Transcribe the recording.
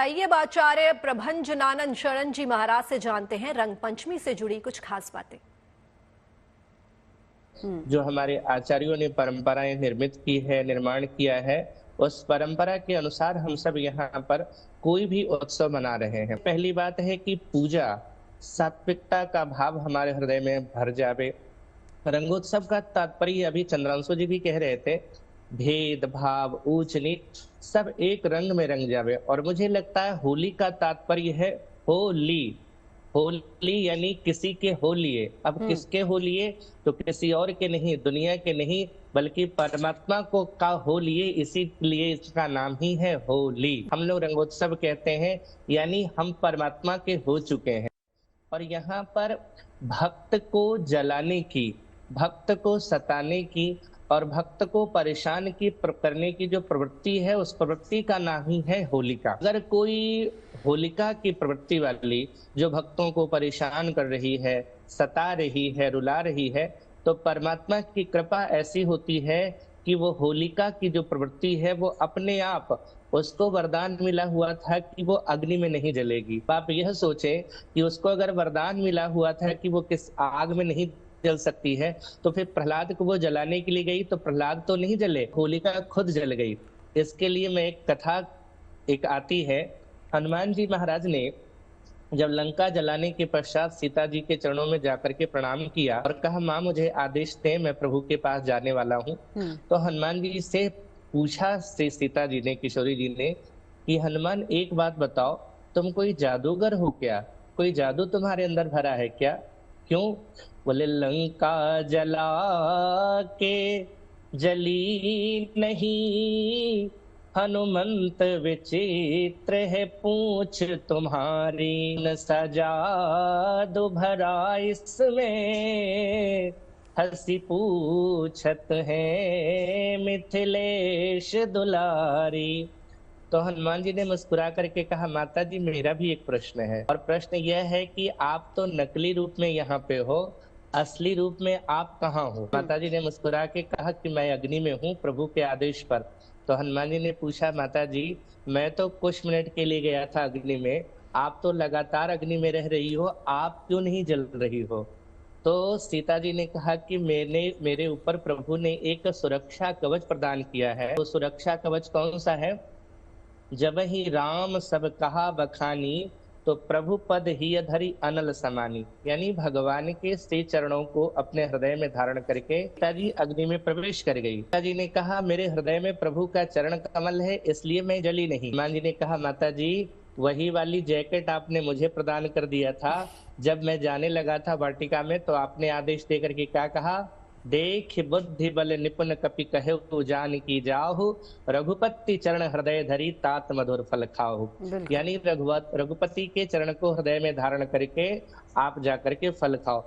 आइए अब आचार्य प्रभंजनानंद शरण जी महाराज से जानते हैं रंग पंचमी से जुड़ी कुछ खास बातें। जो हमारे आचार्यों ने परंपराएं निर्मित की है, निर्माण किया है, उस परंपरा के अनुसार हम सब यहाँ पर कोई भी उत्सव मना रहे हैं। पहली बात है कि पूजा, सात्विकता का भाव हमारे हृदय में भर जावे। रंगोत्सव का तात्पर्य अभी चंद्रांशु जी भी कह रहे थे, भेद भाव ऊंच नीच सब एक रंग में रंग जावे। और मुझे लगता है होली का तात्पर्य है होली। होली यानी किसी के हो लिए। अब किसके हो लिए? तो किसी और के नहीं, दुनिया के नहीं, बल्कि परमात्मा को का हो लिए, इसीलिए इसका नाम ही है होली। हम लोग रंगोत्सव कहते हैं, यानी हम परमात्मा के हो चुके हैं। और यहाँ पर भक्त को जलाने की, भक्त को सताने की और भक्त को परेशान करने की जो प्रवृत्ति है, उस प्रवृत्ति का नाम ही है होलिका। अगर कोई होलिका की प्रवृत्ति वाली जो भक्तों को परेशान कर रही है, सता रही है, रुला रही है, तो परमात्मा की कृपा ऐसी होती है कि वो होलिका की जो प्रवृत्ति है वो अपने आप, उसको वरदान मिला हुआ था कि वो अग्नि में नहीं जलेगी। आप यह सोचे कि उसको अगर वरदान मिला हुआ था कि वो किस आग में नहीं जल सकती है, तो फिर प्रहलाद को वो जलाने के लिए गई तो प्रहलाद तो नहीं जले, होलिका खुद जल गई। इसके लिए मैं एक कथा एक आती है। हनुमान जी महाराज ने जब लंका जलाने के पश्चात सीता जी के चरणों में जाकर के प्रणाम किया और कहा, माँ मुझे आदेश दे, मैं प्रभु के पास जाने वाला हूँ। तो हनुमान जी से पूछा से सीता जी ने, किशोरी जी ने, कि हनुमान एक बात बताओ, तुम कोई जादूगर हो क्या? कोई जादू तुम्हारे अंदर भरा है क्या? क्यों? बोले, लंका जला के जली नहीं, हनुमंत विचित्र है पूछ तुम्हारी, न जादू भरा इसमें, हंसी पूछत है मिथिलेश दुलारी। तो हनुमान जी ने मुस्कुरा करके कहा, माता जी मेरा भी एक प्रश्न है, और प्रश्न यह है कि आप तो नकली रूप में यहाँ पे हो, असली रूप में आप कहाँ हो? माता जी ने मुस्कुरा के कहा कि मैं अग्नि में हूँ प्रभु के आदेश पर। तो हनुमान जी ने पूछा, माता जी मैं तो कुछ मिनट के लिए गया था अग्नि में, आप तो लगातार अग्नि में रह रही हो, आप क्यों नहीं जल रही हो? तो सीता जी ने कहा कि मेरे ऊपर प्रभु ने एक सुरक्षा कवच प्रदान किया है। तो सुरक्षा कवच कौन सा है? जब ही राम सब कहा बखानी, तो प्रभु पद ही धरी अनल समानी। यानी भगवान के श्री चरणों को अपने हृदय में धारण करके सीता जी अग्नि में प्रवेश कर गई। सीता जी ने कहा, मेरे हृदय में प्रभु का चरण कमल है, इसलिए मैं जली नहीं। हनुमान जी ने कहा, माता जी वही वाली जैकेट आपने मुझे प्रदान कर दिया था। जब मैं जाने लगा था वाटिका में, तो आपने आदेश देकर के क्या कहा? देख बुद्धि बल निपुण कपि कहे तू जान की जाहु, रघुपति चरण हृदय धरी तात मधुर फल खाओ। यानी रघुपति के चरण को हृदय में धारण करके आप जाकर के फल खाओ।